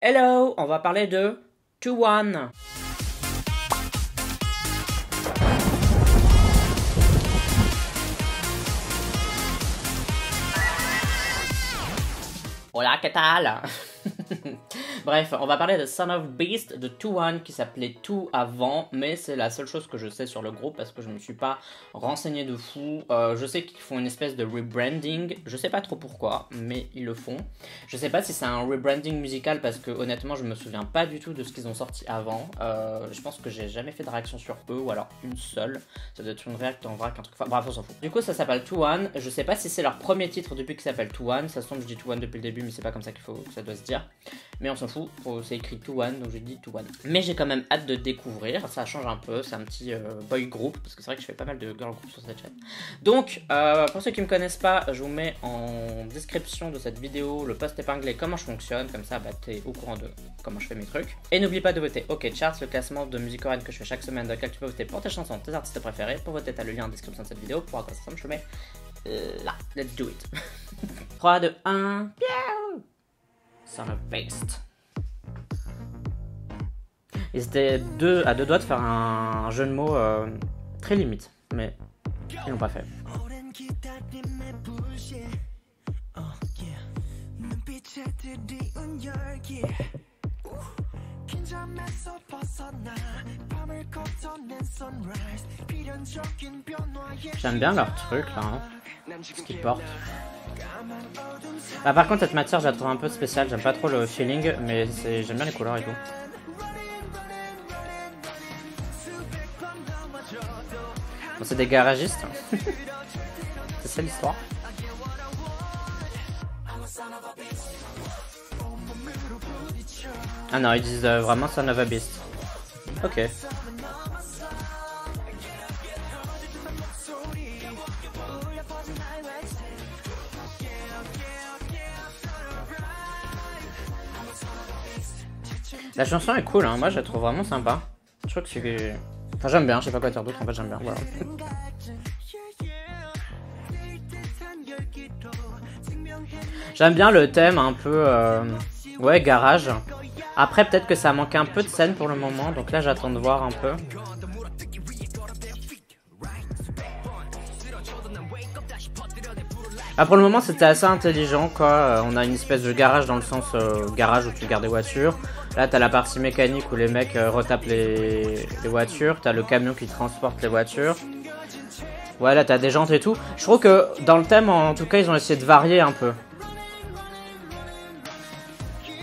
Hello, on va parler de 2-1. Hola, ¿qué tal? Bref, on va parler de Son of Beast de 2-1 qui s'appelait 2 avant, mais c'est la seule chose que je sais sur le groupe parce que je ne me suis pas renseigné de fou. Je sais qu'ils font une espèce de rebranding, je sais pas trop pourquoi, mais ils le font. Je sais pas si c'est un rebranding musical parce que honnêtement je me souviens pas du tout de ce qu'ils ont sorti avant. Je pense que j'ai jamais fait de réaction sur eux ou alors une seule. Ça doit être une réact en vrac, un truc. Enfin, bref, on s'en fout. Du coup, ça s'appelle 2-1. Je sais pas si c'est leur premier titre depuis qu'il s'appelle 2-1. Ça se tombe, je dis 2-1 depuis le début, mais c'est pas comme ça qu'il faut que ça doit se dire. Mais on s'en fout, c'est écrit 2-1, donc j'ai dit 2-1. Mais j'ai quand même hâte de découvrir, ça change un peu, c'est un petit boy group, parce que c'est vrai que je fais pas mal de girl group sur cette chaîne. Donc, pour ceux qui me connaissent pas, je vous mets en description de cette vidéo le post épinglé comment je fonctionne, comme ça bah, t'es au courant de comment je fais mes trucs. Et n'oublie pas de voter OK Charts, le classement de musique coréenne que je fais chaque semaine, dans lequel tu peux voter pour tes chansons, tes artistes préférés. Pour voter, t'as le lien en description de cette vidéo, pour à quoi ça ressemble, je le mets là, let's do it. 3, 2, 1, piou! Son of Beast. Ils étaient à deux doigts de faire un jeu de mots très limite, mais ils l'ont pas fait. J'aime bien leur truc là, hein, ce qu'ils portent. Ah, par contre cette matière je la trouve un peu spéciale, j'aime pas trop le feeling, mais j'aime bien les couleurs et tout. Bon, c'est des garagistes. C'est ça l'histoire. Ah non, ils disent vraiment Son of a Beast. Ok. La chanson est cool, hein. Moi je la trouve vraiment sympa. Je trouve que c'est... Enfin j'aime bien, je sais pas quoi dire d'autre, en fait j'aime bien, voilà. J'aime bien le thème un peu... ouais, garage. Après peut-être que ça manque un peu de scène pour le moment, donc là j'attends de voir un peu. Ah, pour le moment c'était assez intelligent quoi, on a une espèce de garage dans le sens garage où tu gardes des voitures. Là t'as la partie mécanique où les mecs retapent les voitures, t'as le camion qui transporte les voitures. Ouais là t'as des jantes et tout. Je trouve que dans le thème en tout cas ils ont essayé de varier un peu.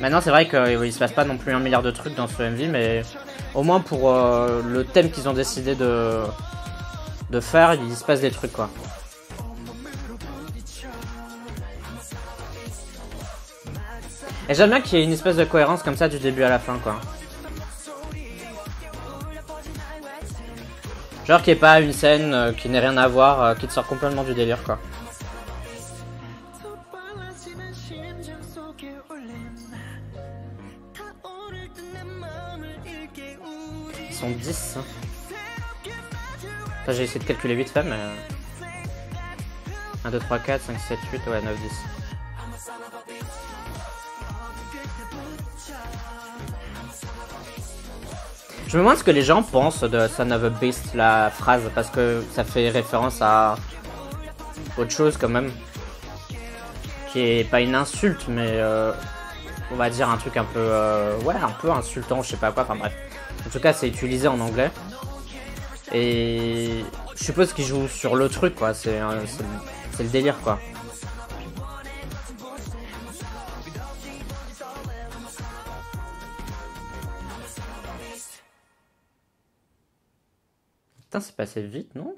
Maintenant c'est vrai qu'il se passe pas non plus un milliard de trucs dans ce MV, mais au moins pour le thème qu'ils ont décidé de faire, il se passe des trucs quoi. Et j'aime bien qu'il y ait une espèce de cohérence comme ça du début à la fin quoi. Genre qu'il n'y ait pas une scène qui n'ait rien à voir, qui te sort complètement du délire quoi. Ils sont 10. Hein. Enfin, j'ai essayé de calculer vite fait mais... 1, 2, 3, 4, 5, 7, 8, ouais 9, 10. Je me demande ce que les gens pensent de Son of a Beast, la phrase, parce que ça fait référence à autre chose quand même. Qui est pas une insulte, mais on va dire un truc un peu, ouais, un peu insultant, je sais pas quoi, enfin bref. En tout cas, c'est utilisé en anglais. Et je suppose qu'ils jouent sur le truc, quoi, c'est le délire, quoi. Putain, c'est passé vite, non?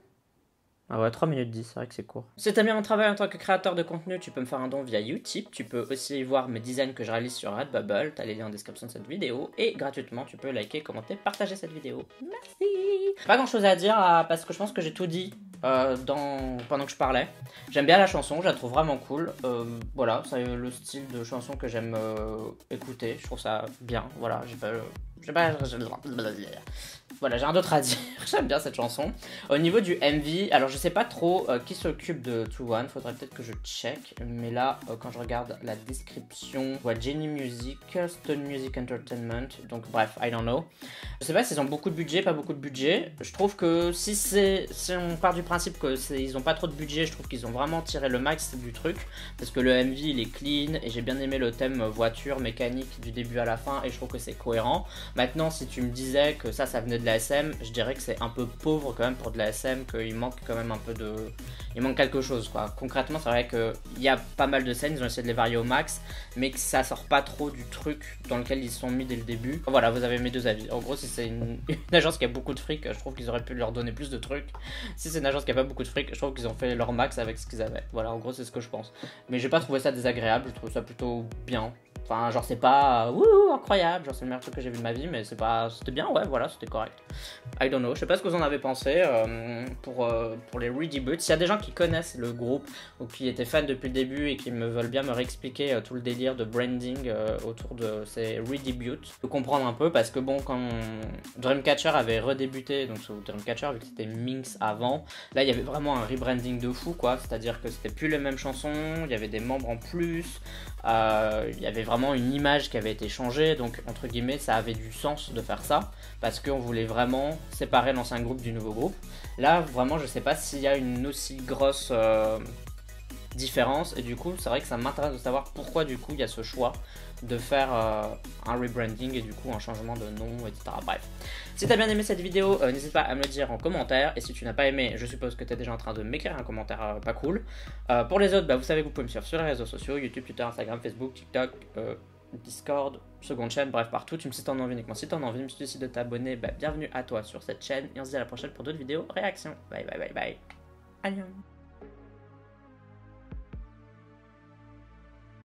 Ah ouais, 3 minutes 10, c'est vrai que c'est court. Si t'aimes bien mon travail en tant que créateur de contenu, tu peux me faire un don via Utip. Tu peux aussi voir mes designs que je réalise sur Redbubble. T'as les liens en description de cette vidéo. Et gratuitement, tu peux liker, commenter, partager cette vidéo. Merci. Pas grand chose à dire parce que je pense que j'ai tout dit pendant que je parlais. J'aime bien la chanson, je la trouve vraiment cool. Voilà, c'est le style de chanson que j'aime écouter. Je trouve ça bien. Voilà, j'ai pas... Voilà, j'ai rien d'autre à dire. J'aime bien cette chanson. Au niveau du MV, alors je sais pas trop qui s'occupe de 2-1. Faudrait peut-être que je check. Mais là, quand je regarde la description, je vois Jenny Music, Stone Music Entertainment. Donc bref, I don't know. Je sais pas s'ils ont beaucoup de budget, pas beaucoup de budget. Je trouve que si on part du principe qu'ils ont pas trop de budget, je trouve qu'ils ont vraiment tiré le max du truc. Parce que le MV il est clean et j'ai bien aimé le thème voiture, mécanique du début à la fin et je trouve que c'est cohérent. Maintenant, si tu me disais que ça venait de la SM, je dirais que c'est un peu pauvre quand même pour de la SM, qu'il manque quand même un peu de... Il manque quelque chose quoi. Concrètement, c'est vrai qu'il y a pas mal de scènes, ils ont essayé de les varier au max, mais que ça sort pas trop du truc dans lequel ils se sont mis dès le début. Voilà, vous avez mes deux avis. En gros, si c'est une agence qui a beaucoup de fric, je trouve qu'ils auraient pu leur donner plus de trucs. Si c'est une agence qui a pas beaucoup de fric, je trouve qu'ils ont fait leur max avec ce qu'ils avaient. Voilà, en gros, c'est ce que je pense. Mais j'ai pas trouvé ça désagréable, je trouve ça plutôt bien. Enfin, genre, c'est pas incroyable, genre, c'est le meilleur truc que j'ai vu de ma vie, mais c'était bien, ouais, voilà, c'était correct. I don't know, je sais pas ce que vous en avez pensé pour les reboots. S'il y a des gens qui connaissent le groupe ou qui étaient fans depuis le début et qui veulent bien me réexpliquer tout le délire de branding autour de ces reboots, je peux comprendre un peu parce que bon, quand Dreamcatcher avait redébuté, donc sur Dreamcatcher, vu que c'était Minx avant, là il y avait vraiment un rebranding de fou, quoi, c'est-à-dire que c'était plus les mêmes chansons, il y avait des membres en plus, il y avait vraiment une image qui avait été changée, donc entre guillemets ça avait du sens de faire ça parce qu'on voulait vraiment séparer l'ancien groupe du nouveau groupe. Là vraiment je sais pas s'il y a une aussi grosse différence et du coup c'est vrai que ça m'intéresse de savoir pourquoi du coup il y a ce choix de faire un rebranding et du coup un changement de nom, etc. Bref, si t'as bien aimé cette vidéo, n'hésite pas à me le dire en commentaire, et si tu n'as pas aimé, je suppose que t'es déjà en train de m'écrire un commentaire pas cool. Pour les autres, bah, vous savez que vous pouvez me suivre sur les réseaux sociaux, YouTube, Twitter, Instagram, Facebook, TikTok, Discord, seconde chaîne, bref partout. Tu me cites en envie uniquement si t'en as envie, mais si tu décides de t'abonner, bah, bienvenue à toi sur cette chaîne, et on se dit à la prochaine pour d'autres vidéos réactions. Bye bye bye bye. Adieu.